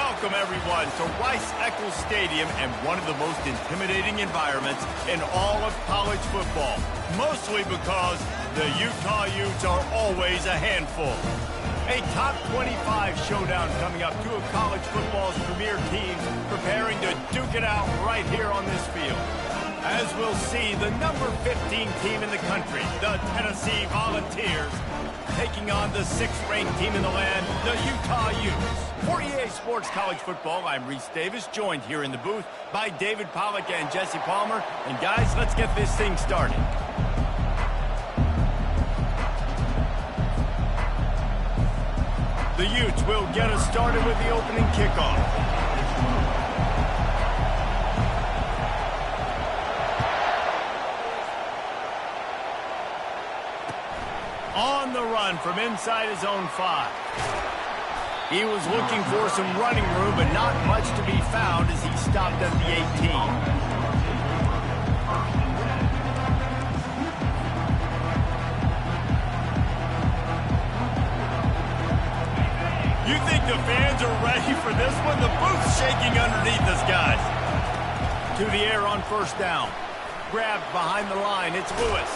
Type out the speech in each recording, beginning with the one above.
Welcome, everyone, to Rice-Eccles Stadium and one of the most intimidating environments in all of college football, mostly because the Utah Utes are always a handful. A top 25 showdown coming up, two of college football's premier teams preparing to duke it out right here on this field. As we'll see, the number 15 team in the country, the Tennessee Volunteers, taking on the 6th-ranked team in the land, the Utah Utes. For EA Sports College Football, I'm Reese Davis, joined here in the booth by David Pollack and Jesse Palmer. And guys, let's get this thing started. The Utes will get us started with the opening kickoff. On the run from inside his own 5. He was looking for some running room, but not much to be found as he stopped at the 18. You think the fans are ready for this one? The booth's shaking underneath us, guys. To the air on first down. Grabbed behind the line, it's Lewis.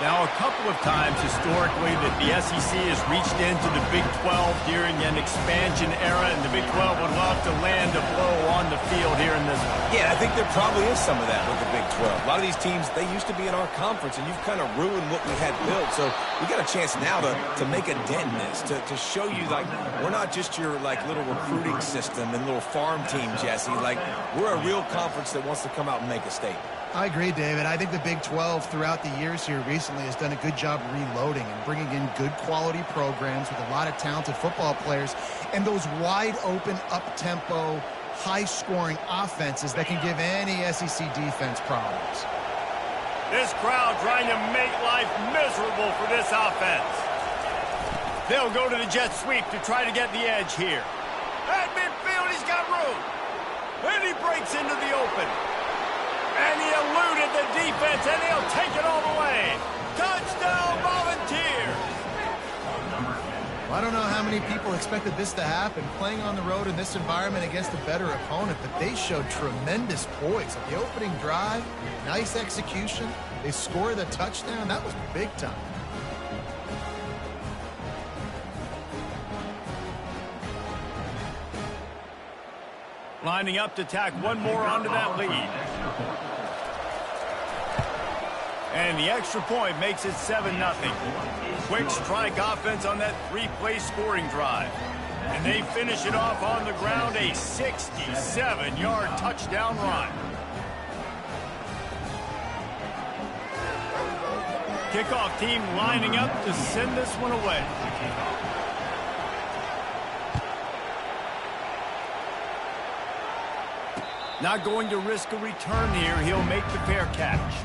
Now, a couple of times historically that the SEC has reached into the Big 12 during an expansion era, and the Big 12 would love to land a blow on the field here in this one. Yeah, I think there probably is some of that with the Big 12. A lot of these teams, they used to be in our conference, and you've kind of ruined what we had built. So we got a chance now to make a dent in this, to show you, like, we're not just your, like, little recruiting system and little farm team, Jesse. Like, we're a real conference that wants to come out and make a statement. I agree, David. I think the Big 12 throughout the years here recently has done a good job reloading and bringing in good quality programs with a lot of talented football players and those wide open, up-tempo, high-scoring offenses that can give any SEC defense problems. This crowd trying to make life miserable for this offense. They'll go to the jet sweep to try to get the edge here. At midfield, he's got room. And he breaks into the open. And he eluded the defense, and he'll take it all the way. Touchdown, Volunteers! I don't know how many people expected this to happen, playing on the road in this environment against a better opponent, but they showed tremendous poise. The opening drive, nice execution. They scored the touchdown. That was big time. Lining up to tack one more onto that lead. And the extra point makes it 7-0. Quick strike offense on that 3-play scoring drive. And they finish it off on the ground, a 67-yard touchdown run. Kickoff team lining up to send this one away. Not going to risk a return here. He'll make the fair catch.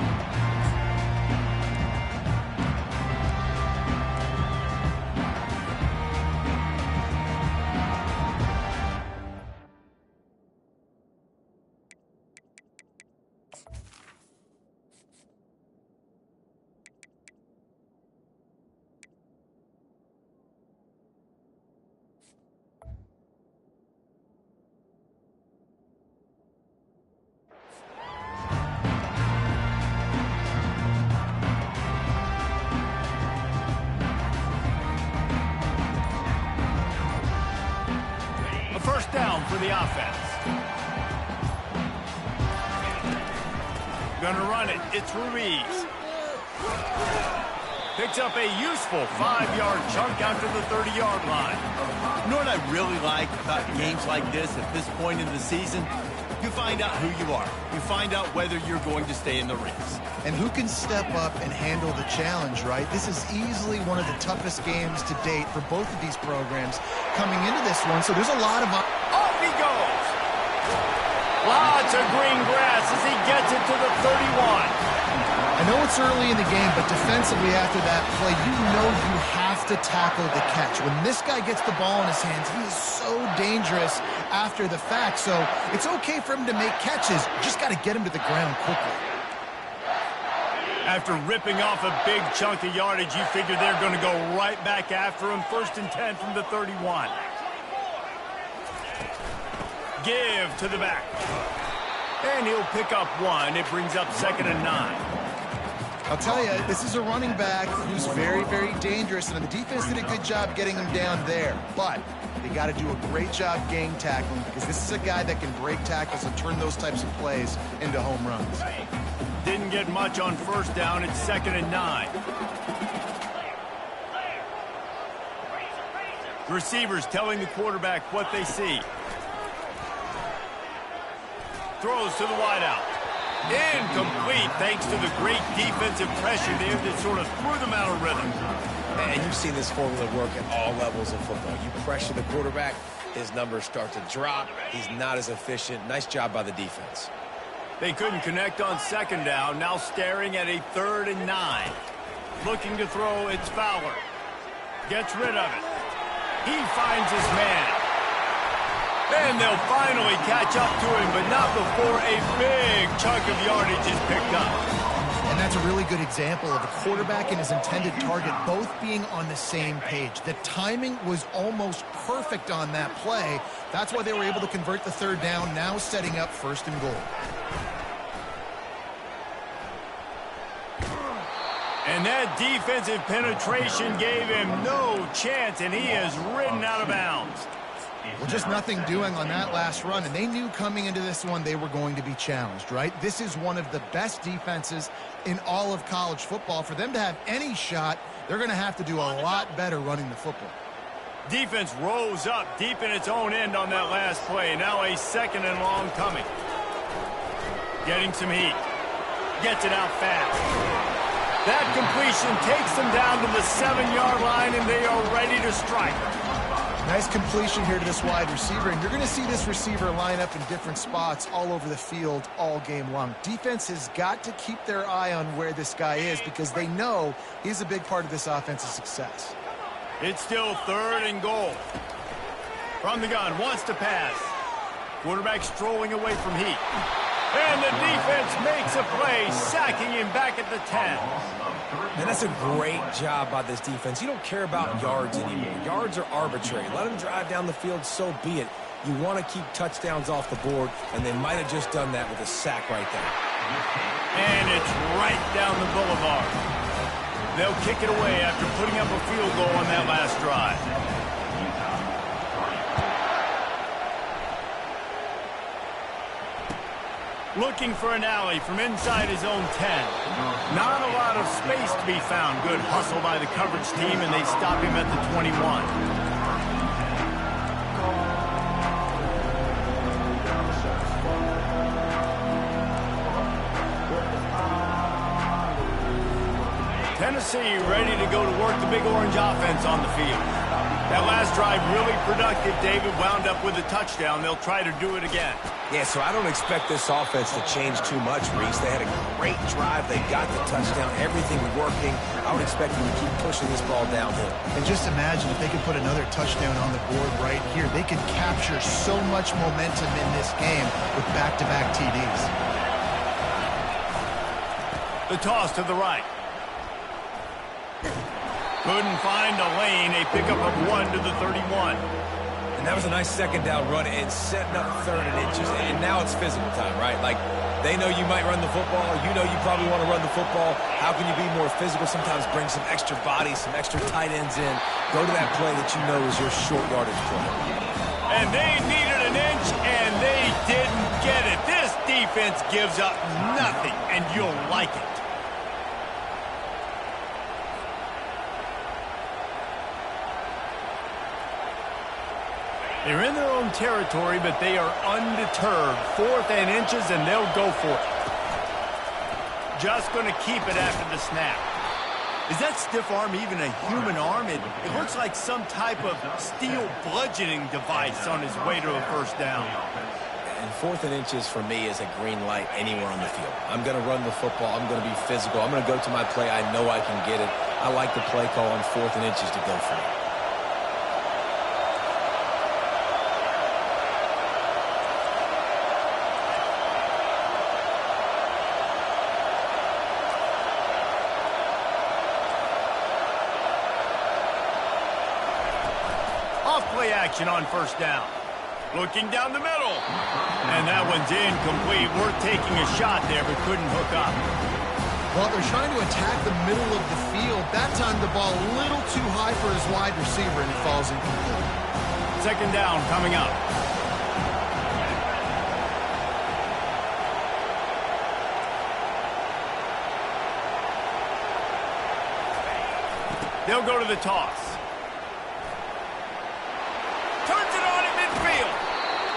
First down for the offense. Gonna run it. It's Ruiz. Picks up a useful 5-yard chunk out to the 30-yard line. You know what I really like about games like this at this point in the season? You find out who you are. You find out whether you're going to stay in the race. And who can step up and handle the challenge, right? This is easily one of the toughest games to date for both of these programs coming into this one. So there's a lot of... Off he goes! Lots of green grass as he gets it to the 31. I know it's early in the game, but defensively after that play, you know you have to tackle the catch. When this guy gets the ball in his hands, he is so dangerous after the fact. So it's okay for him to make catches. You just got to get him to the ground quickly. After ripping off a big chunk of yardage, you figure they're going to go right back after him. 1st and 10 from the 31. Give to the back. And he'll pick up one. It brings up 2nd and 9. I'll tell you, this is a running back who's very, very dangerous, and the defense did a good job getting him down there. But they got to do a great job game tackling, because this is a guy that can break tackles and turn those types of plays into home runs. Didn't get much on 1st down. It's 2nd and 9. Receivers telling the quarterback what they see. Throws to the wideout. Incomplete, thanks to the great defensive pressure there that sort of threw them out of rhythm. And you've seen this formula work at all levels of football. You pressure the quarterback, his numbers start to drop. He's not as efficient. Nice job by the defense. They couldn't connect on 2nd down. Now staring at a 3rd and 9. Looking to throw, it's Fowler. Gets rid of it. He finds his man. And they'll finally catch up to him, but not before a big chunk of yardage is picked up. And that's a really good example of a quarterback and his intended target both being on the same page. The timing was almost perfect on that play. That's why they were able to convert the 3rd down, now setting up 1st and goal. And that defensive penetration gave him no chance, and he is ridden out of bounds. Well, just nothing doing on that last run, and they knew coming into this one they were going to be challenged, right? This is one of the best defenses in all of college football. For them to have any shot, they're going to have to do a lot better running the football. Defense rose up deep in its own end on that last play. Now a 2nd and long coming. Getting some heat. Gets it out fast. That completion takes them down to the 7-yard line, and they are ready to strike. Nice completion here to this wide receiver, and you're going to see this receiver line up in different spots all over the field all game long. Defense has got to keep their eye on where this guy is, because they know he's a big part of this offense's success. It's still 3rd and goal. From the gun, wants to pass. Quarterback strolling away from heat. And the defense makes a play, sacking him back at the 10. And that's a great job by this defense. You don't care about yards anymore. Yards are arbitrary. Let them drive down the field, so be it. You want to keep touchdowns off the board, and they might have just done that with a sack right there. And it's right down the boulevard. They'll kick it away after putting up a field goal on that last drive. Looking for an alley from inside his own 10. Not a lot of space to be found. Good hustle by the coverage team, and they stop him at the 21. Tennessee ready to go to work the Big Orange offense on the field. That last drive really productive. David wound up with a touchdown. They'll try to do it again. Yeah, so I don't expect this offense to change too much, Reese. They had a great drive. They got the touchdown. Everything working. I would expect them to keep pushing this ball downhill. And just imagine if they could put another touchdown on the board right here. They could capture so much momentum in this game with back-to-back TDs. The toss to the right. Couldn't find a lane. A pickup of 1 to the 31. And that was a nice 2nd down run and setting up 3rd and inches. And now it's physical time, right? Like, they know you might run the football. You know you probably want to run the football. How can you be more physical? Sometimes bring some extra bodies, some extra tight ends in. Go to that play that you know is your short yardage play. And they needed an inch, and they didn't get it. This defense gives up nothing, and you'll like it. They're in their own territory, but they are undeterred. 4th and inches, and they'll go for it. Just going to keep it after the snap. Is that stiff arm even a human arm? It looks like some type of steel bludgeoning device on his way to a 1st down. And 4th and inches for me is a green light anywhere on the field. I'm going to run the football. I'm going to be physical. I'm going to go to my play. I know I can get it. I like the play call on 4th and inches to go for it. Play action on 1st down. Looking down the middle. And that one's incomplete. Worth taking a shot there, but couldn't hook up. Well, they're trying to attack the middle of the field. That time the ball a little too high for his wide receiver, and it falls incomplete. Second down coming up. They'll go to the toss. Turns it on in midfield.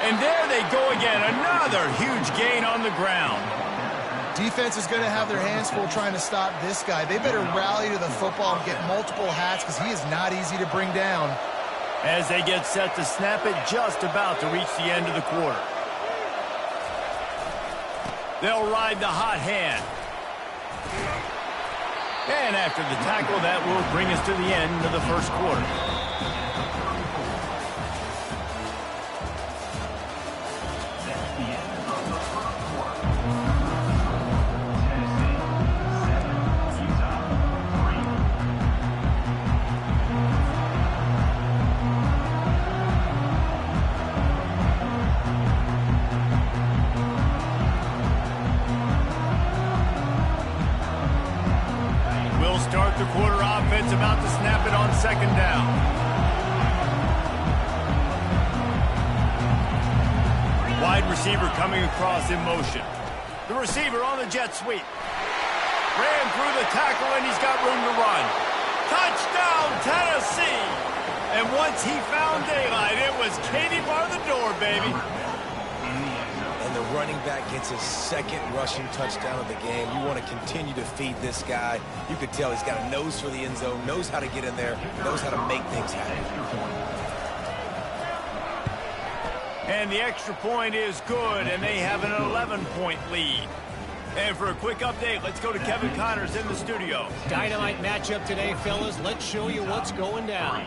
And there they go again. Another huge gain on the ground. Defense is going to have their hands full trying to stop this guy. They better rally to the football and get multiple hats because he is not easy to bring down. As they get set to snap it, just about to reach the end of the quarter. They'll ride the hot hand. And after the tackle, that will bring us to the end of the first quarter. Start the quarter offense, about to snap it on second down. Wide receiver coming across in motion. The receiver on the jet sweep. Ran through the tackle and he's got room to run. Touchdown, Tennessee! And once he found daylight, it was Katie bar the door, baby. And the running back gets his second rushing touchdown of the game. You want to continue to feed this guy. You could tell he's got a nose for the end zone, knows how to get in there, knows how to make things happen. And the extra point is good, and they have an 11-point lead. And for a quick update, let's go to Kevin Connors in the studio. Dynamite matchup today, fellas. Let's show you what's going down.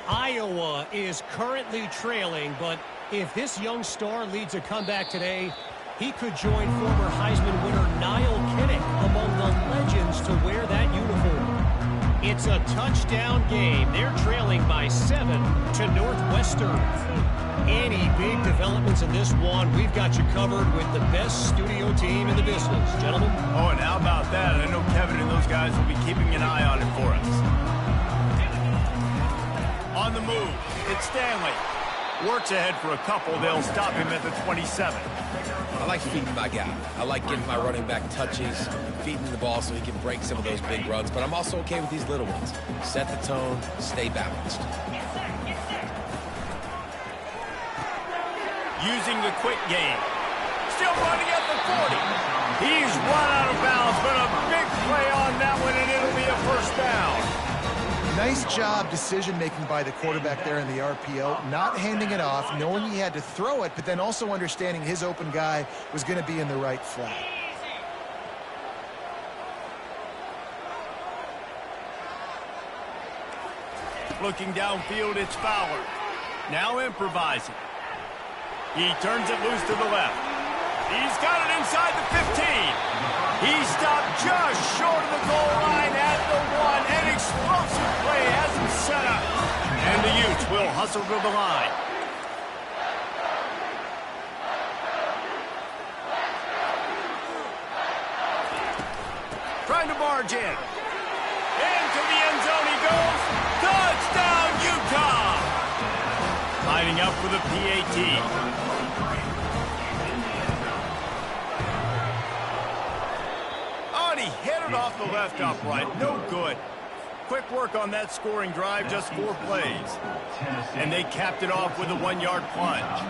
Iowa is currently trailing, but if this young star leads a comeback today, he could join former Heisman winner Niall Kinnick among the legends to wear that uniform. It's a touchdown game. They're trailing by 7 to Northwestern. Any big developments in this one, we've got you covered with the best studio team in the business, gentlemen. Oh, and how about that? I know Kevin and those guys will be keeping an eye on it for us. On the move, it's Stanley. Works ahead for a couple. They'll stop him at the 27. I like feeding my guy. I like getting my running back touches, feeding the ball so he can break some of those big runs. But I'm also okay with these little ones. Set the tone, stay balanced. Using the quick game. Still running at the 40. He's run out of bounds, but a big play on that one, and it'll be a first down. Nice job decision-making by the quarterback there in the RPO, not handing it off, knowing he had to throw it, but then also understanding his open guy was going to be in the right flat. Looking downfield, it's Fowler. Now improvising. He turns it loose to the left. He's got it inside the 15. He stopped just short of the goal line at the 1. An explosive play has him set up. And the Utes will hustle to the line. Trying to barge in. Into the end zone he goes. Touchdown, Utah! Lining up for the PAT. Hit it off the left upright. No good. Quick work on that scoring drive, just 4 plays. And they capped it off with a 1-yard plunge.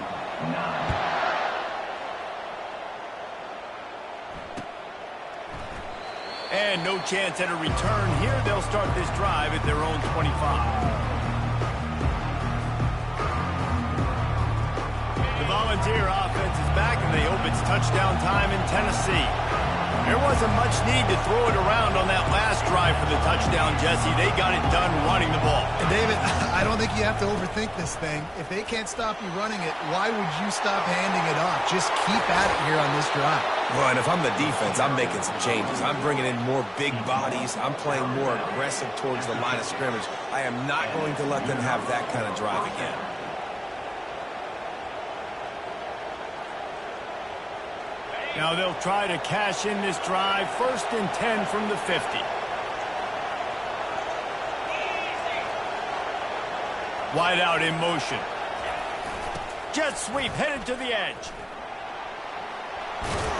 And no chance at a return here. They'll start this drive at their own 25. The Volunteer offense is back, and they hope it's touchdown time in Tennessee. There wasn't much need to throw it around on that last drive for the touchdown, Jesse. They got it done running the ball. And David, I don't think you have to overthink this thing. If they can't stop you running it, why would you stop handing it off? Just keep at it here on this drive. Well, and if I'm the defense, I'm making some changes. I'm bringing in more big bodies. I'm playing more aggressive towards the line of scrimmage. I am not going to let them have that kind of drive again. Now they'll try to cash in this drive. 1st and 10 from the 50. Wide out in motion. Jet sweep headed to the edge.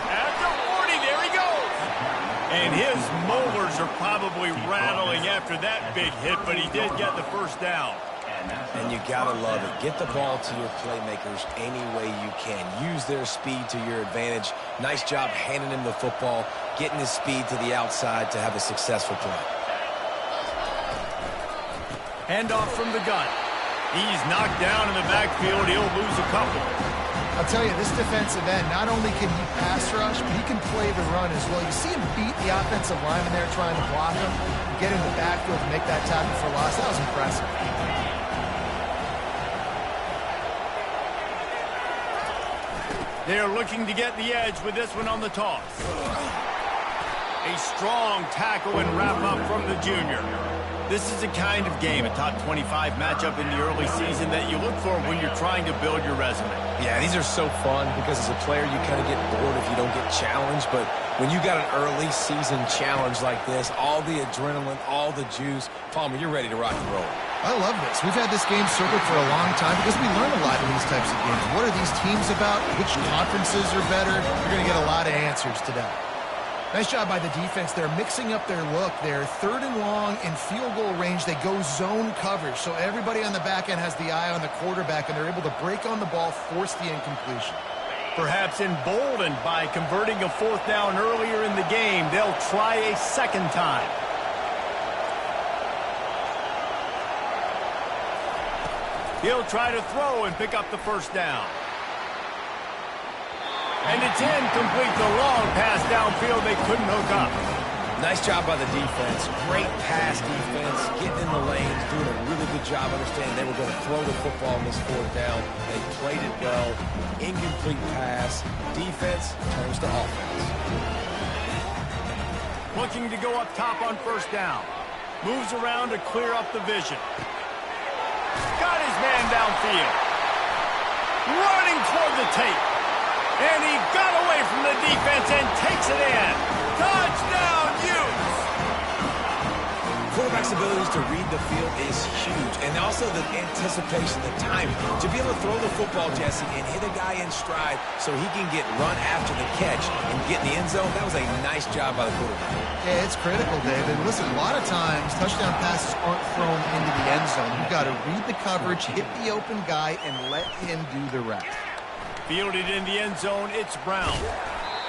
At the 40, there he goes. And his molars are probably rattling after that big hit, but he did get the first down. And you gotta love it. Get the ball to your playmakers any way you can. Use their speed to your advantage. Nice job handing him the football, getting his speed to the outside to have a successful play. Handoff from the gun. He's knocked down in the backfield. He'll lose a couple. I'll tell you, this defensive end, not only can he pass rush, but he can play the run as well. You see him beat the offensive lineman there trying to block him, get in the backfield to make that tackle for loss. That was impressive. They're looking to get the edge with this one on the toss. A strong tackle and wrap up from the junior. This is the kind of game, a top 25 matchup in the early season, that you look for when you're trying to build your resume. Yeah, these are so fun because as a player you kind of get bored if you don't get challenged, but when you got an early season challenge like this, all the adrenaline, all the juice, Palmer, you're ready to rock and roll. I love this. We've had this game circled for a long time because we learn a lot in these types of games. What are these teams about? Which conferences are better? You're going to get a lot of answers today. Nice job by the defense. They're mixing up their look. They're 3rd and long in field goal range. They go zone coverage, so everybody on the back end has the eye on the quarterback, and they're able to break on the ball, force the incompletion. Perhaps emboldened by converting a 4th down earlier in the game, they'll try a second time. He'll try to throw and pick up the 1st down. And it's incomplete. The long pass downfield they couldn't hook up. Nice job by the defense. Great pass defense, getting in the lanes, doing a really good job understanding they were going to throw the football on this 4th down. They played it well. Incomplete pass. Defense turns to offense. Looking to go up top on 1st down. Moves around to clear up the vision. Got his man downfield. Running toward the tape. And he got away from the defense and takes it in. Touchdown, Utes! Quarterback's abilities to read the field is huge. And also the anticipation, the time. To be able to throw the football, Jesse, and hit a guy in stride so he can get run after the catch and get in the end zone, that was a nice job by the quarterback. Yeah, it's critical, David. Listen, a lot of times touchdown passes aren't thrown into the end zone. You've got to read the coverage, hit the open guy, and let him do the rest. Fielded in the end zone, it's Brown.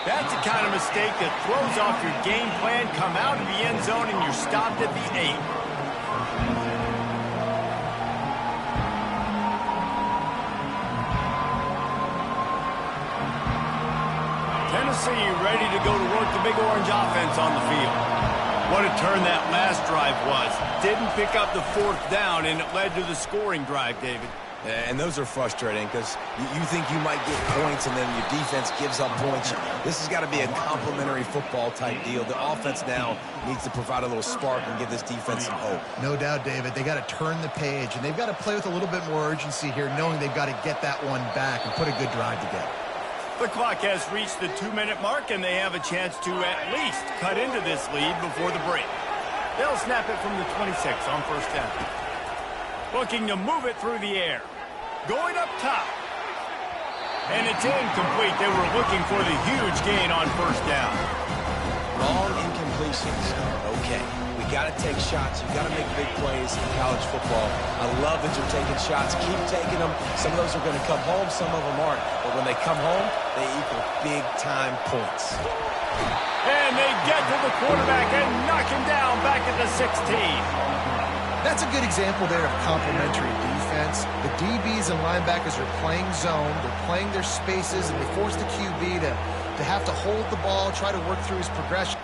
That's the kind of mistake that throws off your game plan. Come out of the end zone and you're stopped at the 8. Tennessee ready to go to work the Big Orange offense on the field. What a turn that last drive was. Didn't pick up the 4th down, and it led to the scoring drive, David. And those are frustrating because you think you might get points and then your defense gives up points. This has got to be a complementary football type deal. The offense now needs to provide a little spark and give this defense some hope. No doubt, David. They got to turn the page, and they've got to play with a little bit more urgency here, knowing they've got to get that one back and put a good drive together. The clock has reached the 2-minute mark, and they have a chance to at least cut into this lead before the break. They'll snap it from the 26 on 1st down. Looking to move it through the air. Going up top. And it's incomplete. They were looking for the huge gain on 1st down. Long incompletions. Okay. We got to take shots. You got to make big plays in college football. I love that you're taking shots. Keep taking them. Some of those are going to come home. Some of them aren't. But when they come home, they equal big-time points. And they get to the quarterback and knock him down back at the 16. That's a good example there of complementary defense. The DBs and linebackers are playing zone. They're playing their spaces, and they force the QB to have to hold the ball, try to work through his progression.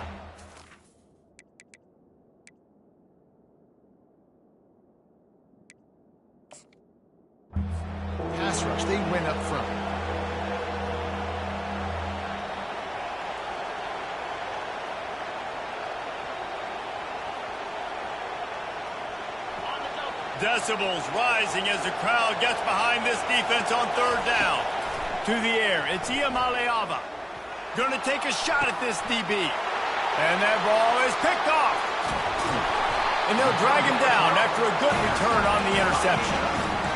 Pass rush, they win up front. Decibels rising as the crowd gets behind this defense on 3rd down. To the air, it's Iamaleava. Gonna take a shot at this DB. And that ball is picked off. And they'll drag him down after a good return on the interception.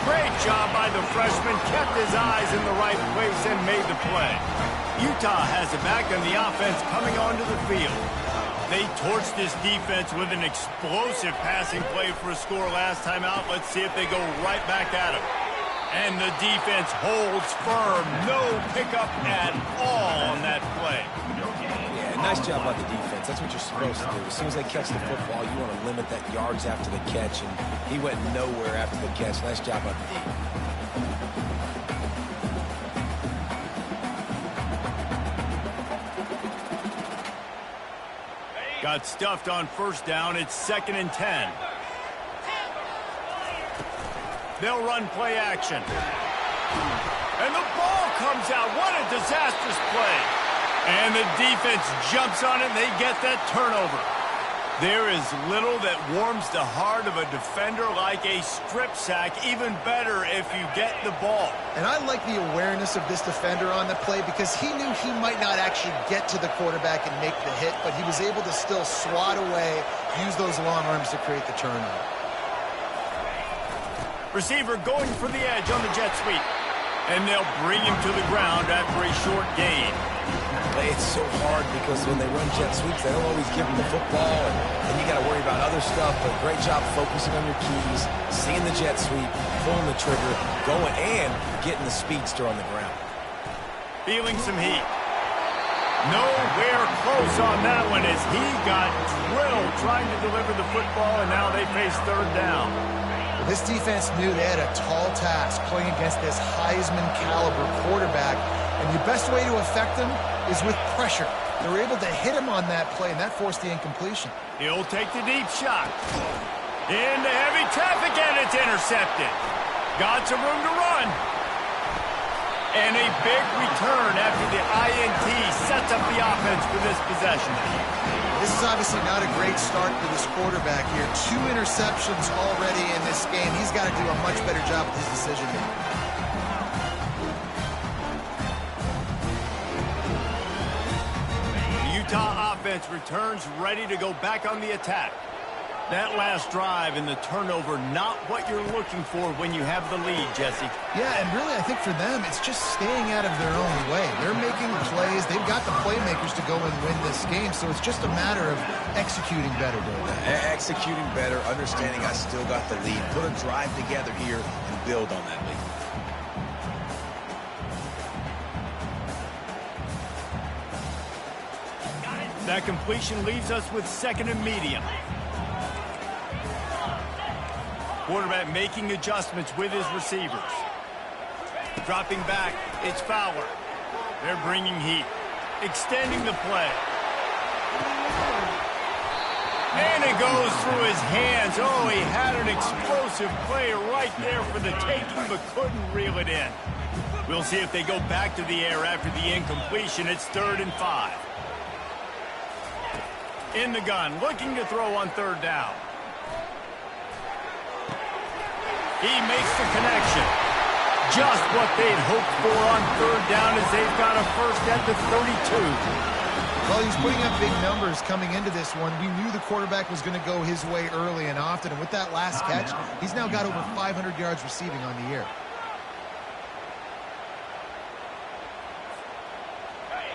Great job by the freshman. Kept his eyes in the right place and made the play. Utah has it back on the offense coming onto the field. They torched this defense with an explosive passing play for a score last time out. Let's see if they go right back at him. And the defense holds firm. No pickup at all on that play. Yeah, nice job by the defense. That's what you're supposed to do. As soon as they catch the football, you want to limit that yards after the catch, and he went nowhere after the catch. Nice job by the D. Got stuffed on first down. It's 2nd and 10. They'll run play action. And the ball comes out. What a disastrous play. And the defense jumps on it, and they get that turnover. There is little that warms the heart of a defender like a strip sack. Even better if you get the ball. And I like the awareness of this defender on the play because he knew he might not actually get to the quarterback and make the hit, but he was able to still swat away, use those long arms to create the turnover. Receiver going for the edge on the jet sweep. And they'll bring him to the ground after a short gain. It's so hard because when they run jet sweeps, they don't always give him the football, and you got to worry about other stuff. But great job focusing on your keys, seeing the jet sweep, pulling the trigger, going, and getting the speedster on the ground. Feeling some heat. Nowhere close on that one as he got drilled trying to deliver the football, and now they face third down. This defense knew they had a tall task playing against this Heisman-caliber quarterback, and the best way to affect him is with pressure. They were able to hit him on that play, and that forced the incompletion. He'll take the deep shot. Into heavy traffic, and it's intercepted. Got some room to run. And a big return after the INT sets up the offense for this possession. This is obviously not a great start for this quarterback here. 2 interceptions already in this game. He's got to do a much better job with his decision making. The Utah offense returns ready to go back on the attack. That last drive and the turnover, not what you're looking for when you have the lead, Jesse. Yeah, and really I think for them, it's just staying out of their own way. They're making plays. They've got the playmakers to go and win this game, so it's just a matter of executing better, David. Executing better, understanding I still got the lead. Put a drive together here and build on that lead. That completion leaves us with 2nd and medium. Quarterback making adjustments with his receivers. Dropping back, it's Fowler. They're bringing heat. Extending the play. And it goes through his hands. Oh, he had an explosive play right there for the taking, but couldn't reel it in. We'll see if they go back to the air after the incompletion. It's 3rd and 5. In the gun, looking to throw on 3rd down. He makes the connection. Just what they'd hoped for on 3rd down as they've got a first at the 32. Well, he's putting up big numbers coming into this one. We knew the quarterback was going to go his way early and often, and with that last catch, he's now got over 500 yards receiving on the year.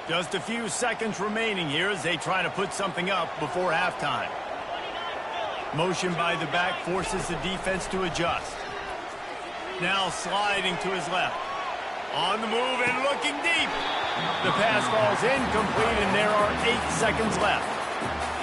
Just a few seconds remaining here as they try to put something up before halftime. Motion by the back forces the defense to adjust. Now sliding to his left. On the move and looking deep. The pass falls incomplete, and there are 8 seconds left.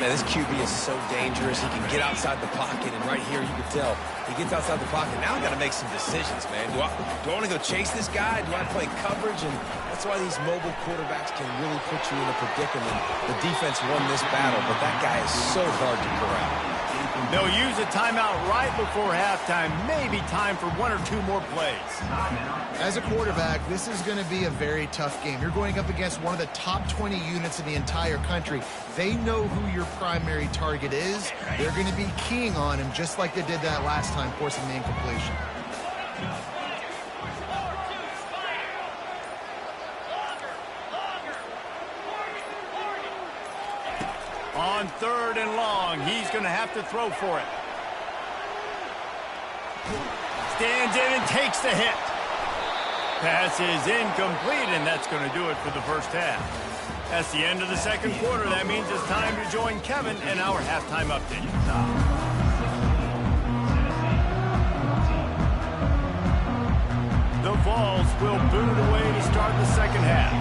Man, this QB is so dangerous. He can get outside the pocket, and right here you can tell he gets outside the pocket. Now I got to make some decisions, man. Do I want to go chase this guy? Do I play coverage? And that's why these mobile quarterbacks can really put you in a predicament. The defense won this battle, but that guy is so hard to corral. They'll use a timeout right before halftime. Maybe time for 1 or 2 more plays. As a quarterback, this is going to be a very tough game. You're going up against one of the top 20 units in the entire country. They know who your primary target is. They're going to be keying on him just like they did that last time, forcing the incompletion. On 3rd and long, he's going to have to throw for it. Stands in and takes the hit. Pass is incomplete, and that's going to do it for the first half. That's the end of the second quarter. That means it's time to join Kevin in our halftime update. The Vols will boot it away to start the second half.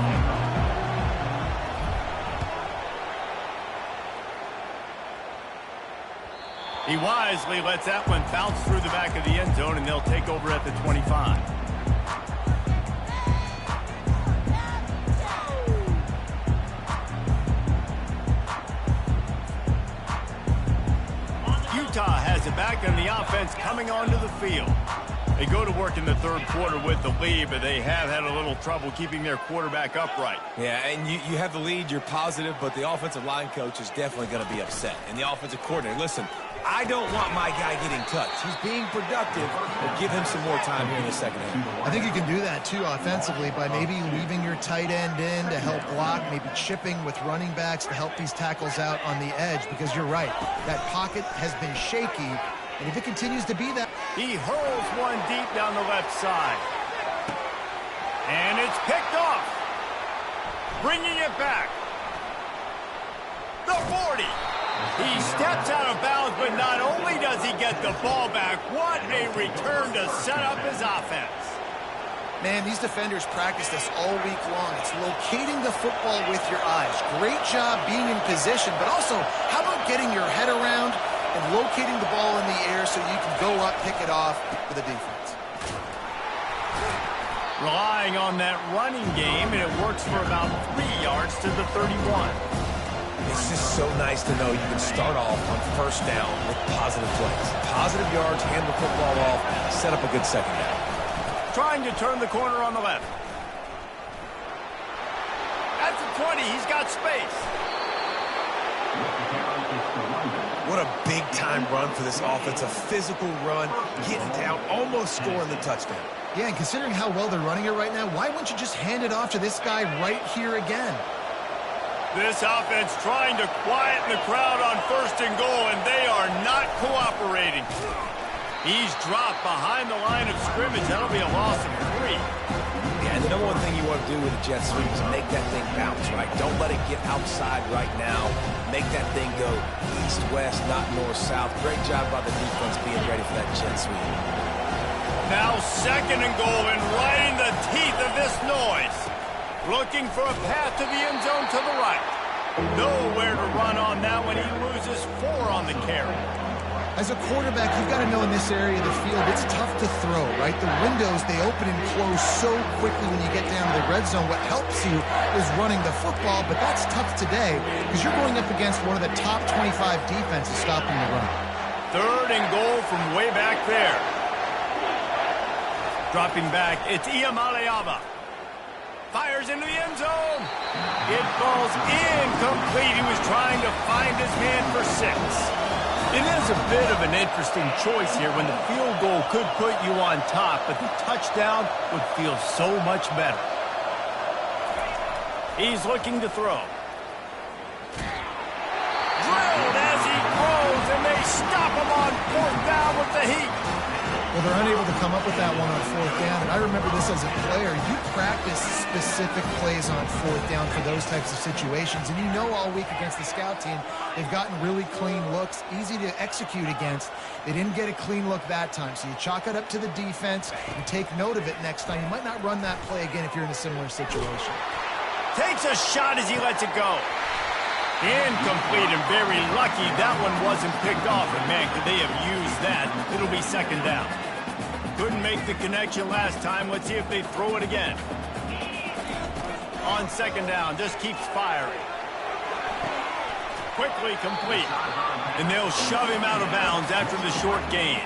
He wisely lets that one bounce through the back of the end zone, and they'll take over at the 25. Utah has it back, and the offense coming onto the field. They go to work in the third quarter with the lead, but they have had a little trouble keeping their quarterback upright. Yeah, and you have the lead, you're positive, but the offensive line coach is definitely going to be upset. And the offensive coordinator, listen, I don't want my guy getting touched. He's being productive, but give him some more time here in the second half. I think you can do that, too, offensively, by maybe leaving your tight end in to help block, maybe chipping with running backs to help these tackles out on the edge, because you're right. That pocket has been shaky, and if it continues to be that... He hurls one deep down the left side. And it's picked off. Bringing it back. The 40. He steps out of bounds, but not only does he get the ball back, what a return to set up his offense. Man, these defenders practice this all week long. It's locating the football with your eyes. Great job being in position, but also, how about getting your head around and locating the ball in the air so you can go up, pick it off for the defense. Relying on that running game, and it works for about 3 yards to the 31. It's just so nice to know you can start off on first down with positive plays. Positive yards, hand the football off, set up a good second down. Trying to turn the corner on the left. At the 20, he's got space. What a big-time run for this offense. A physical run, getting down, almost scoring the touchdown. Yeah, and considering how well they're running it right now, why wouldn't you just hand it off to this guy right here again? This offense trying to quieten the crowd on 1st and goal, and they are not cooperating. He's dropped behind the line of scrimmage. That'll be a loss of 3. Yeah, and the number one thing you want to do with a jet sweep is make that thing bounce, right? Don't let it get outside right now. Make that thing go east-west, not north-south. Great job by the defense being ready for that jet sweep. Now 2nd and goal, and right in the teeth of this noise. Looking for a path to the end zone to the right. Nowhere to run on that one. He loses 4 on the carry. As a quarterback, you've got to know in this area of the field, it's tough to throw, right? The windows, they open and close so quickly when you get down to the red zone. What helps you is running the football, but that's tough today because you're going up against one of the top 25 defenses stopping the run. 3rd and goal from way back there. Dropping back, it's Iamaleava. Fires into the end zone. It falls incomplete. He was trying to find his man for 6. It is a bit of an interesting choice here when the field goal could put you on top, but the touchdown would feel so much better. He's looking to throw. Drilled as he throws, and they stop him on 4th down with the heat. Well, they're unable to come up with that one on 4th down, and I remember this as a player. You practice specific plays on 4th down for those types of situations, and you know all week against the scout team, they've gotten really clean looks, easy to execute against. They didn't get a clean look that time, so you chalk it up to the defense and take note of it next time. You might not run that play again if you're in a similar situation. Takes a shot as he lets it go. Incomplete, and very lucky that one wasn't picked off. And man, could they have used that? It'll be 2nd down. Couldn't make the connection last time. Let's see if they throw it again. On 2nd down, just keeps firing. Quickly complete. And they'll shove him out of bounds after the short gain.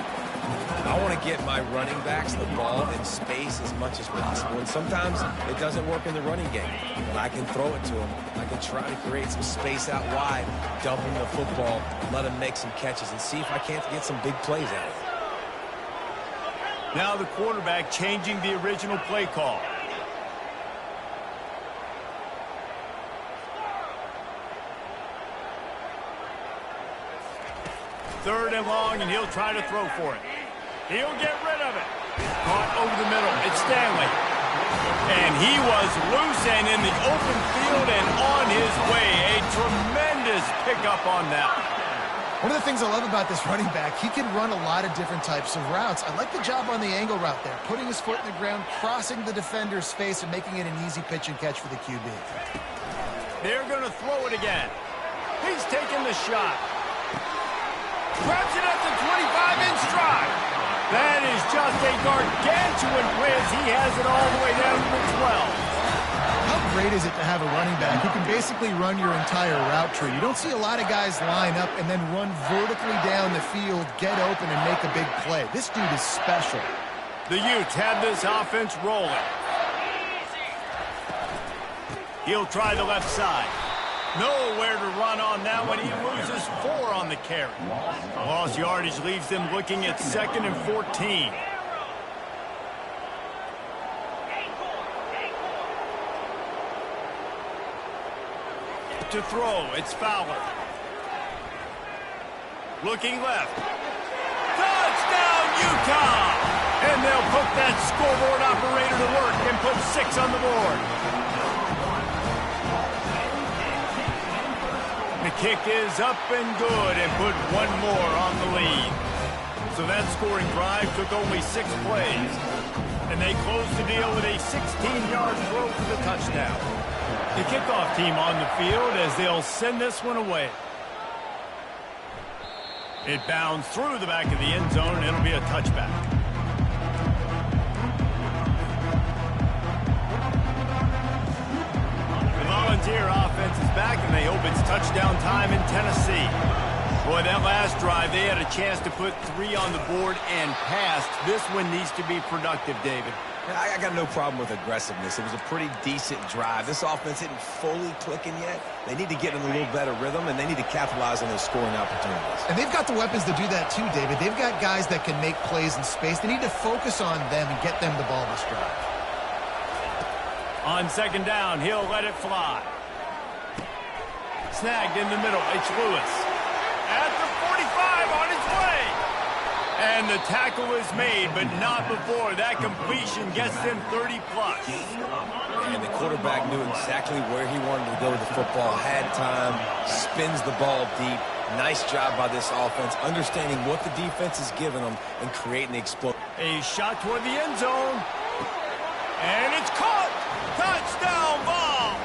I want to get my running backs the ball in space as much as possible. And sometimes it doesn't work in the running game. But I can throw it to them. I can try to create some space out wide, dump them the football, let them make some catches, and see if I can't get some big plays out of it. Now the quarterback changing the original play call. 3rd and long, and he'll try to throw for it. He'll get rid of it. Caught over the middle. It's Stanley. And he was loose and in the open field and on his way. A tremendous pickup on that. One of the things I love about this running back, he can run a lot of different types of routes. I like the job on the angle route there, putting his foot in the ground, crossing the defender's face, and making it an easy pitch and catch for the QB. They're going to throw it again. He's taking the shot. Grabs it at the 25-inch stride. That is just a gargantuan whiz. He has it all the way down to the 12. How great is it to have a running back who can basically run your entire route tree? You don't see a lot of guys line up and then run vertically down the field, get open, and make a big play. This dude is special. The Utes have this offense rolling. He'll try the left side. Nowhere to run on that one. He loses 4 on the carry. Lost yardage leaves them looking at 2nd and 14. To throw, it's Fowler. Looking left. Touchdown, Utah! And they'll put that scoreboard operator to work and put 6 on the board. The kick is up and good and put 1 more on the lead. So that scoring drive took only 6 plays. And they closed the deal with a 16-yard throw for the touchdown. The kickoff team on the field as they'll send this one away. It bounds through the back of the end zone, and it'll be a touchback. The Volunteer offense is back, and they hope it's touchdown time in Tennessee. Boy, that last drive, they had a chance to put 3 on the board and passed. This one needs to be productive, David. I got no problem with aggressiveness. It was a pretty decent drive. This offense isn't fully clicking yet. They need to get in a little better rhythm, and they need to capitalize on those scoring opportunities. And they've got the weapons to do that too, David. They've got guys that can make plays in space. They need to focus on them and get them the ball this drive. On 2nd down, he'll let it fly. Snagged in the middle. It's Lewis. At the 45 on his way. And the tackle is made, but not before. That completion gets them 30-plus. And the quarterback knew exactly where he wanted to go with the football, had time, spins the ball deep. Nice job by this offense, understanding what the defense is giving them and creating the explosion. A shot toward the end zone. And it's caught. Touchdown ball.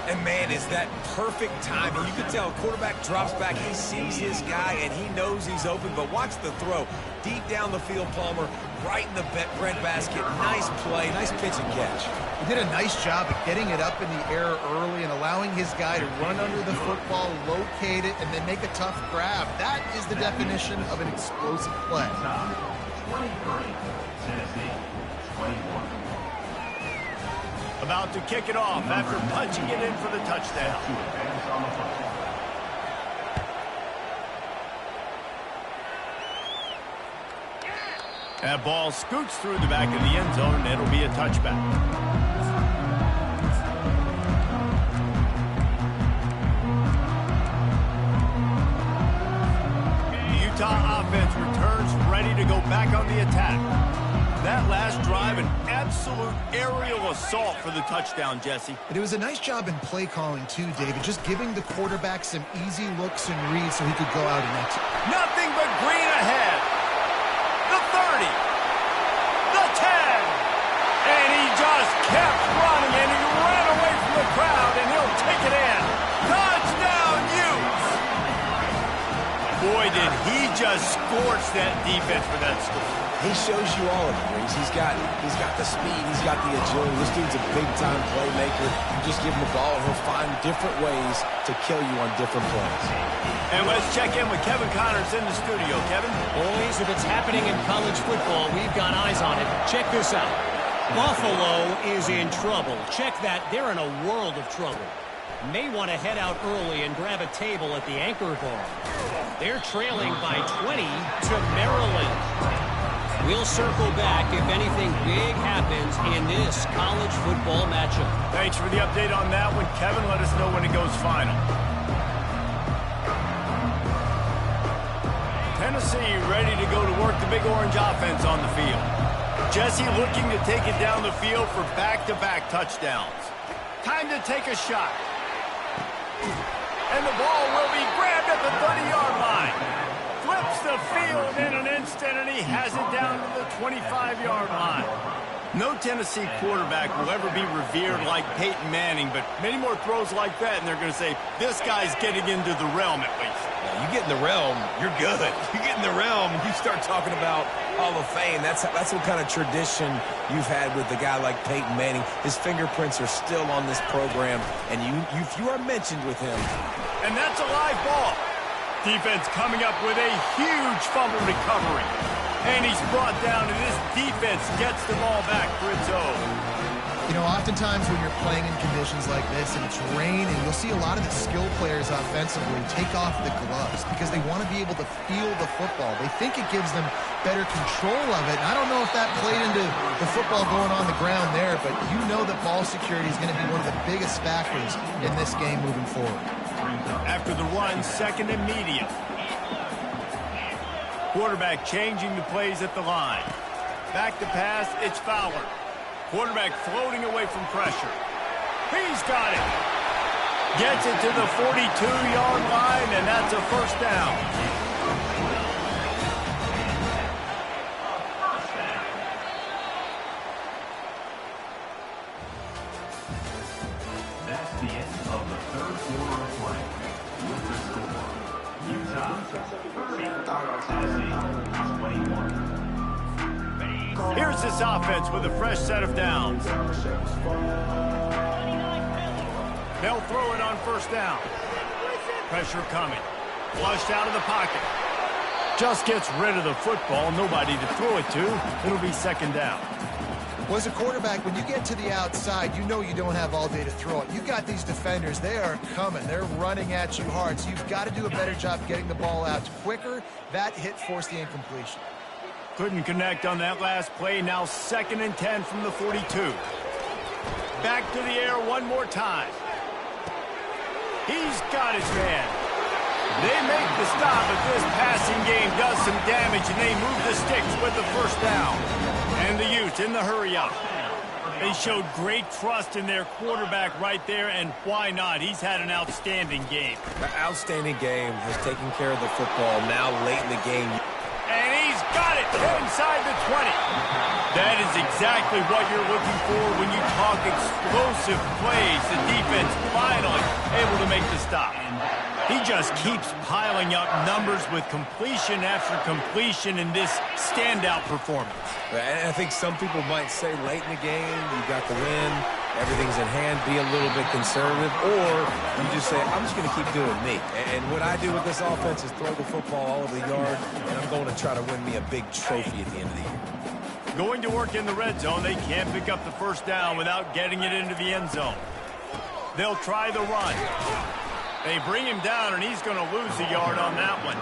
And, man, is that perfect timing. You can tell quarterback drops back. He sees his guy, and he knows he's open. But watch the throw. Deep down the field, Palmer, right in the breadbasket. Nice play, nice pitch and catch. He did a nice job of getting it up in the air early and allowing his guy to run under the football, locate it, and then make a tough grab. That is the definition of an explosive play. 23, Tennessee, 21. About to kick it off after punching it in for the touchdown. That ball scoots through the back of the end zone, and it'll be a touchback. The Utah offense returns ready to go back on the attack. That last drive, an absolute aerial assault for the touchdown, Jesse. And it was a nice job in play calling, too, David, just giving the quarterback some easy looks and reads so he could go out and execute. Nothing but green ahead. The 30. The 10. And he just kept running, and he ran away from the crowd, and he'll take it in. Touchdown, Utes! Boy, did he just scorch that defense for that score. He shows you all of it, Reese. He's got the speed. He's got the agility. This dude's a big-time playmaker. You just give him the ball, and he'll find different ways to kill you on different plays. And let's check in with Kevin Connors in the studio. Kevin? Boys, if it's happening in college football, we've got eyes on it. Check this out. Buffalo is in trouble. Check that. They're in a world of trouble. May want to head out early and grab a table at the Anchor Bar. They're trailing by 20 to Maryland. We'll circle back if anything big happens in this college football matchup. Thanks for the update on that one, Kevin. Let us know when it goes final. Tennessee ready to go to work the big orange offense on the field. Jesse looking to take it down the field for back-to-back touchdowns. Time to take a shot. And the ball will be grabbed at the 30-yard line. Flips the field in an instant, and he has it down to the 25-yard line. No Tennessee quarterback will ever be revered like Peyton Manning, but many more throws like that, and they're going to say, this guy's getting into the realm at least. You get in the realm, you're good. You get in the realm, you start talking about Hall of Fame. That's what kind of tradition you've had with a guy like Peyton Manning. His fingerprints are still on this program, and you are mentioned with him. And that's a live ball. Defense coming up with a huge fumble recovery. And he's brought down, and this defense gets the ball back for its own. You know, oftentimes when you're playing in conditions like this and it's raining, you'll see a lot of the skill players offensively take off the gloves because they want to be able to feel the football. They think it gives them better control of it. And I don't know if that played into the football going on the ground there, but you know that ball security is going to be one of the biggest factors in this game moving forward. After the run, second and medium. Quarterback changing the plays at the line. Back to pass, it's Fowler. Quarterback floating away from pressure. He's got it. Gets it to the 42-yard line, and that's a first down. That's the end of the third quarter of play. With the score, Utah 30, Tennessee 21. Here's this offense with a fresh set of downs. They'll throw it on first down. Pressure coming. Flushed out of the pocket. Just gets rid of the football. Nobody to throw it to. It'll be second down. Well, as a quarterback, when you get to the outside, you know you don't have all day to throw it. You've got these defenders. They are coming. They're running at you hard. So you've got to do a better job getting the ball out quicker. That hit forced the incompletion. Couldn't connect on that last play. Now 2nd and 10 from the 42. Back to the air one more time. He's got his man. They make the stop, but this passing game does some damage, and they move the sticks with the first down. And the Utes in the hurry-up. They showed great trust in their quarterback right there, and why not? He's had an outstanding game. An outstanding game, has taken care of the football. Now late in the game. And he's got it inside the 20. That is exactly what you're looking for when you talk explosive plays. The defense finally able to make the stop. He just keeps piling up numbers with completion after completion in this standout performance. And I think some people might say late in the game, you got the win, everything's in hand, be a little bit conservative, or you just say, I'm just going to keep doing me. And what I do with this offense is throw the football all over the yard, and I'm going to try to win me a big trophy at the end of the year. Going to work in the red zone, they can't pick up the first down without getting it into the end zone. They'll try the run. They bring him down, and he's going to lose a yard on that one.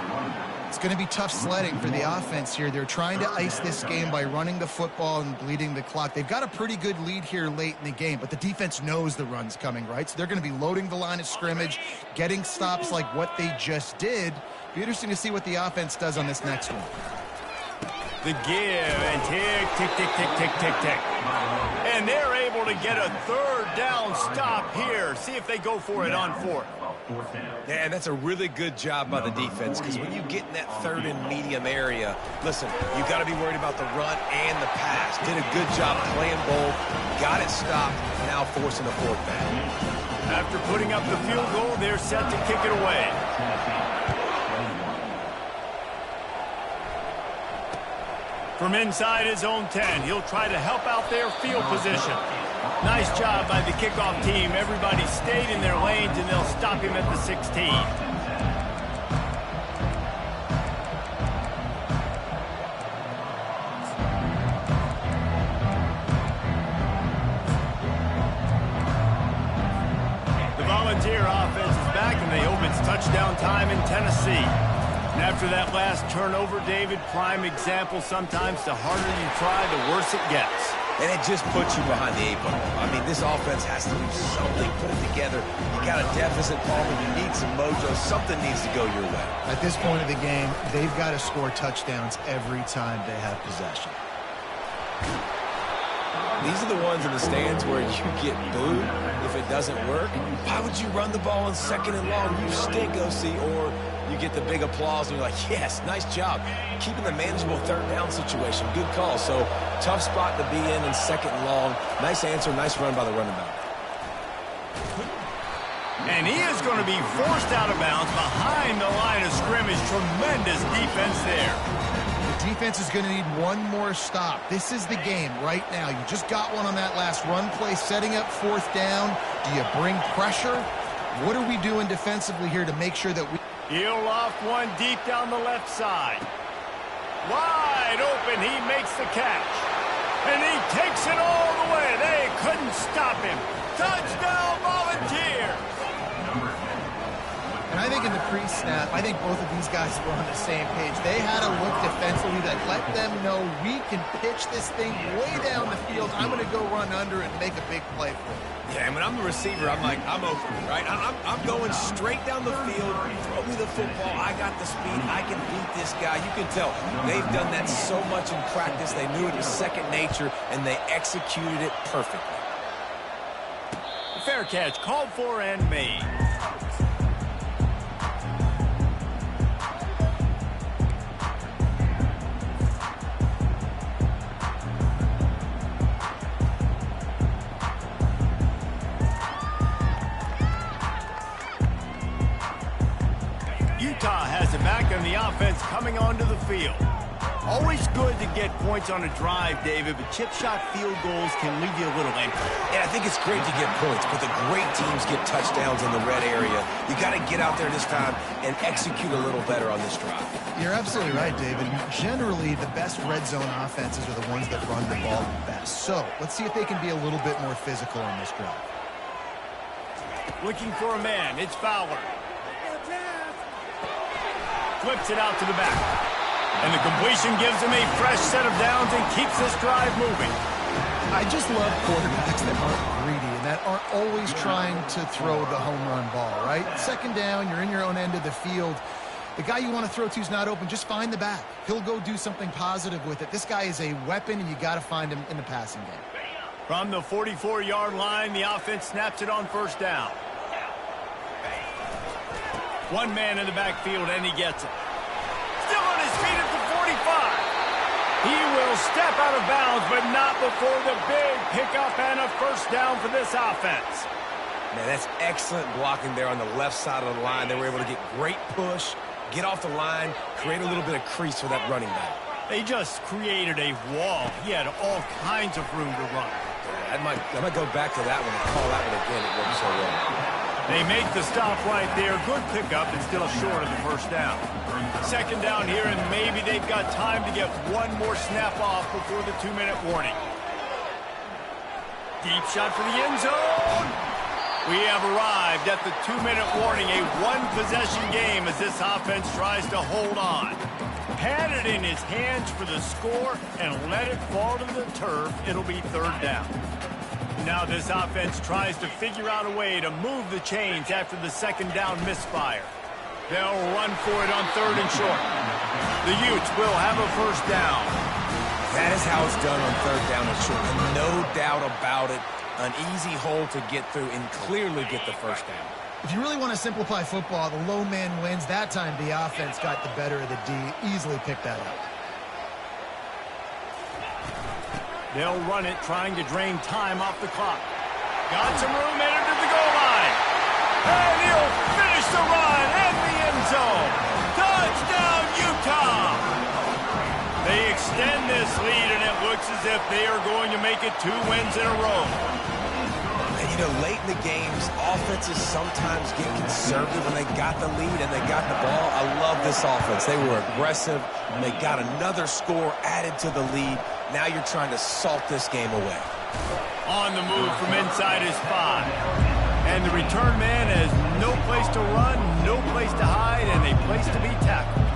It's going to be tough sledding for the offense here. They're trying to ice this game by running the football and bleeding the clock. They've got a pretty good lead here late in the game, but the defense knows the run's coming, right? So they're going to be loading the line of scrimmage, getting stops like what they just did. Be interesting to see what the offense does on this next one. The give, and tick, tick, tick, tick, tick, tick, tick. And they're able to get a third down stop here. See if they go for it on fourth. Yeah, and that's a really good job by the defense, because when you get in that third and medium area, listen, you've got to be worried about the run and the pass. Did a good job playing both, got it stopped, now forcing a fourth down. After putting up the field goal, they're set to kick it away. From inside his own 10, he'll try to help out their field position. Nice job by the kickoff team. Everybody stayed in their lanes, and they'll stop him at the 16. The Volunteer offense is back, and they hope it's touchdown time in Tennessee. And after that last turnover, David, prime example, sometimes the harder you try, the worse it gets. and it just puts you behind the 8 ball. I mean, this offense has to do something, put it together. You got a deficit, Palmer. You need some mojo. Something needs to go your way. At this point of the game, they've got to score touchdowns every time they have possession. These are the ones in the stands where you get booed if it doesn't work. Why would you run the ball on 2nd and long? You stink, OC. Or you get the big applause and you're like, yes, nice job. Keeping the manageable 3rd down situation. Good call. So tough spot to be in 2nd and long. Nice answer, nice run by the running back. And he is going to be forced out of bounds behind the line of scrimmage. Tremendous defense there. The defense is going to need one more stop. This is the game right now. You just got one on that last run play, setting up 4th down. Do you bring pressure? What are we doing defensively here to make sure that we... He'll loft one deep down the left side. Wide open, he makes the catch. And he takes it all the way. They couldn't stop him. Touchdown, Volunteers! And I think in the pre-snap, I think both of these guys were on the same page. They had a look defensively that let them know we can pitch this thing way down the field. I'm going to go run under it and make a big play for it. Yeah, and when I'm the receiver, I'm like, I'm open, right? I'm going straight down the field. Throw me the football. I got the speed. I can beat this guy. You can tell they've done that so much in practice. They knew it was second nature, and they executed it perfectly. Fair catch, called for and made. Utah has it back on the offense coming onto the field. Always good to get points on a drive, David, but chip shot field goals can leave you a little empty. Yeah, I think it's great to get points, but the great teams get touchdowns in the red area. You got to get out there this time and execute a little better on this drive. You're absolutely right, David. Generally, the best red zone offenses are the ones that run the ball the best. So let's see if they can be a little bit more physical on this drive. Looking for a man. It's Fowler. Flips it out to the back. And the completion gives him a fresh set of downs and keeps this drive moving. I just love quarterbacks that aren't greedy and that aren't always trying to throw the home run ball, right? 2nd down, you're in your own end of the field. The guy you want to throw to is not open. Just find the back. He'll go do something positive with it. This guy is a weapon, and you got to find him in the passing game. From the 44-yard line, the offense snaps it on 1st down. One man in the backfield, and he gets it. Still on his feet at the 45. He will step out of bounds, but not before the big pickup and a 1st down for this offense. Man, that's excellent blocking there on the left side of the line. They were able to get great push, get off the line, create a little bit of crease for that running back. They just created a wall. He had all kinds of room to run. I might go back to that one and call that one again. It worked so well. They make the stop right there. Good pickup and still short of the 1st down. 2nd down here, and maybe they've got time to get one more snap off before the 2-minute warning. Deep shot for the end zone. We have arrived at the 2-minute warning, a one-possession game as this offense tries to hold on. Had it in his hands for the score and let it fall to the turf, it'll be 3rd down. Now this offense tries to figure out a way to move the chains after the 2nd down misfire. They'll run for it on 3rd and short. The Utes will have a 1st down. That is how it's done on 3rd down and short. And no doubt about it. An easy hole to get through and clearly get the 1st down. If you really want to simplify football, the low man wins. That time the offense got the better of the D. Easily picked that up. They'll run it, trying to drain time off the clock. Got some room headed to the goal line. And he'll finish the run in the end zone. Touchdown, Utah! They extend this lead, and it looks as if they are going to make it 2 wins in a row. And, you know, late in the games, offenses sometimes get conservative when they got the lead and they got the ball. I love this offense. They were aggressive, and they got another score added to the lead. Now you're trying to salt this game away. On the move from inside his 5. And the return man has no place to run, no place to hide, and a place to be tackled.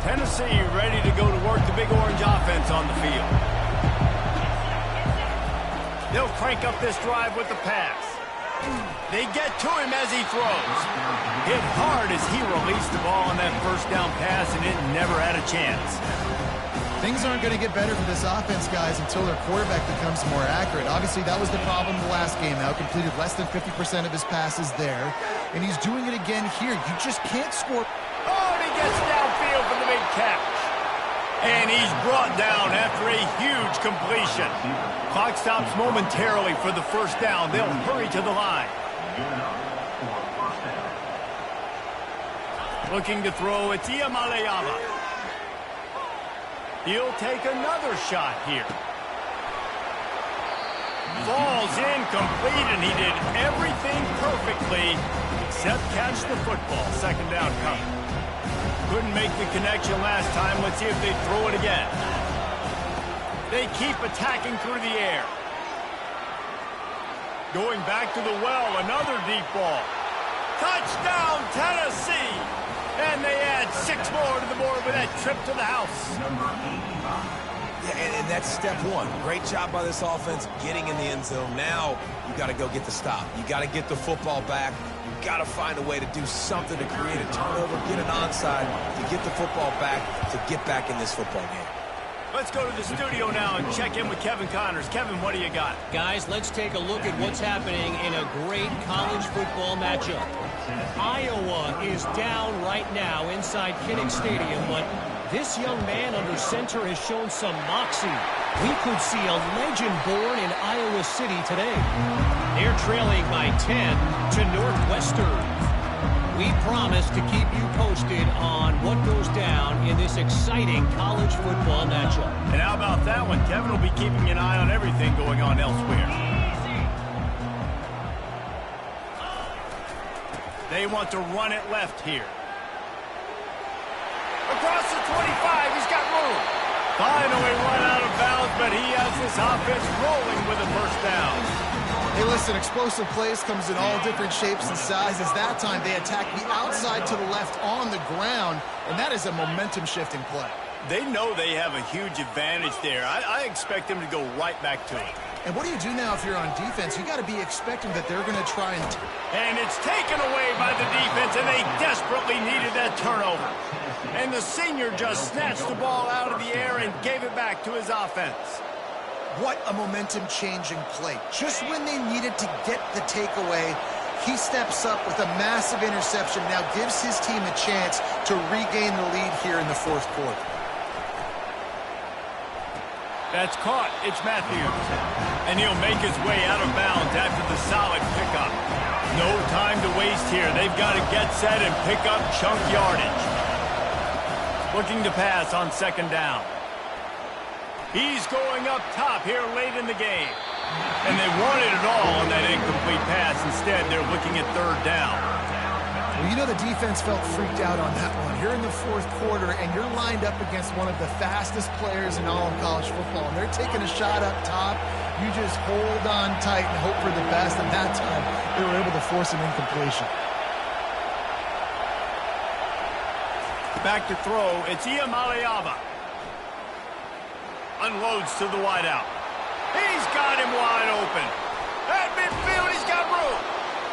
Tennessee ready to go to work the Big Orange offense. offense on the field. They'll crank up this drive with the pass. They get to him as he throws. Hit hard as he released the ball on that first down pass, and it never had a chance. Things aren't going to get better for this offense, guys, until their quarterback becomes more accurate. Obviously, that was the problem the last game out. Completed less than 50% of his passes there. And he's doing it again here. You just can't score. Oh, and he gets downfield for the big catch. And he's brought down after a huge completion. Clock stops momentarily for the first down. They'll hurry to the line. Looking to throw, it's Iamaleava. He'll take another shot here. Falls incomplete, and he did everything perfectly except catch the football. Second down coming. Couldn't make the connection last time. Let's see if they throw it again. They keep attacking through the air. Going back to the well, another deep ball. Touchdown, Tennessee! And they add 6 more to the board with that trip to the house. Yeah, and that's step one. Great job by this offense getting in the end zone. Now you got to go get the stop. You got to get the football back. You got to find a way to do something to create a turnover, get an onside, to get the football back, to get back in this football game. Let's go to the studio now and check in with Kevin Connors. Kevin, what do you got? Guys, let's take a look at what's happening in a great college football matchup. Iowa is down right now inside Kinnick Stadium, but this young man under center has shown some moxie. We could see a legend born in Iowa City today. They're trailing by 10 to Northwestern. We promise to keep you posted on what goes down in this exciting college football matchup. And how about that one? Kevin will be keeping an eye on everything going on elsewhere. They want to run it left here. Across the 25, he's got room. Finally run out of bounds, but he has this offense rolling with a first down. Hey, listen, explosive plays comes in all different shapes and sizes. That time they attack the outside to the left on the ground, and that is a momentum-shifting play. They know they have a huge advantage there. I expect them to go right back to it. And what do you do now if you're on defense? You got to be expecting that they're going to try and... And it's taken away by the defense, and they desperately needed that turnover. And the senior just snatched the ball out of the air and gave it back to his offense. What a momentum-changing play. Just when they needed to get the takeaway, he steps up with a massive interception, now gives his team a chance to regain the lead here in the fourth quarter. That's caught. It's Matthews. And he'll make his way out of bounds after the solid pickup. No time to waste here. They've got to get set and pick up chunk yardage. Looking to pass on second down. He's going up top here late in the game. And they wanted it all on that incomplete pass. Instead, they're looking at third down. Well, you know the defense felt freaked out on that one. You're in the fourth quarter, and you're lined up against one of the fastest players in all of college football. And they're taking a shot up top. You just hold on tight and hope for the best. And that time, they were able to force an incompletion. Back to throw. It's Iamaleava. Unloads to the wideout. He's got him wide open. At midfield, he's got room.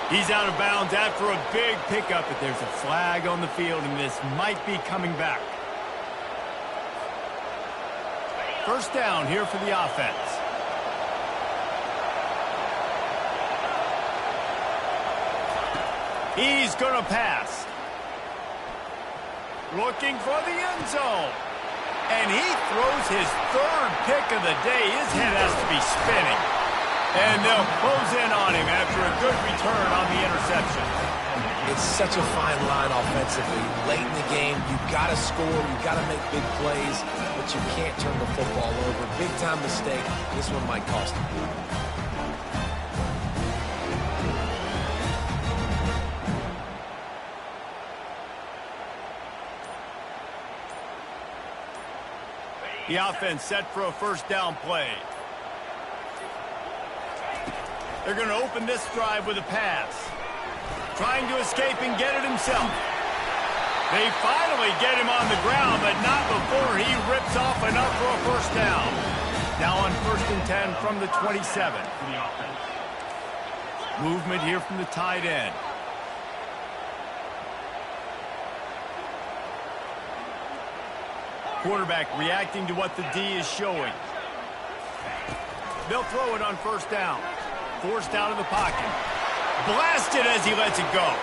He's out of bounds after a big pickup, but there's a flag on the field, and this might be coming back. First down here for the offense. He's going to pass. Looking for the end zone. And he throws his third pick of the day. His head has to be spinning. And they'll close in on him after a good return on the interception. It's such a fine line offensively. Late in the game, you've got to score, you've got to make big plays, but you can't turn the football over. Big-time mistake. This one might cost him. The offense set for a first down play. They're going to open this drive with a pass. Trying to escape and get it himself. They finally get him on the ground, but not before he rips off enough for a first down. Now on 1st and 10 from the 27. Movement here from the tight end. Quarterback reacting to what the D is showing. They'll throw it on 1st down. Forced out of the pocket. Blasted as he lets it go.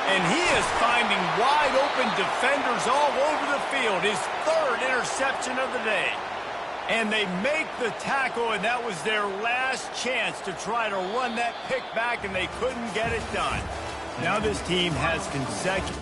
And he is finding wide open defenders all over the field. His 3rd interception of the day. And they make the tackle, and that was their last chance to try to run that pick back, and they couldn't get it done. Now this team has consecutive.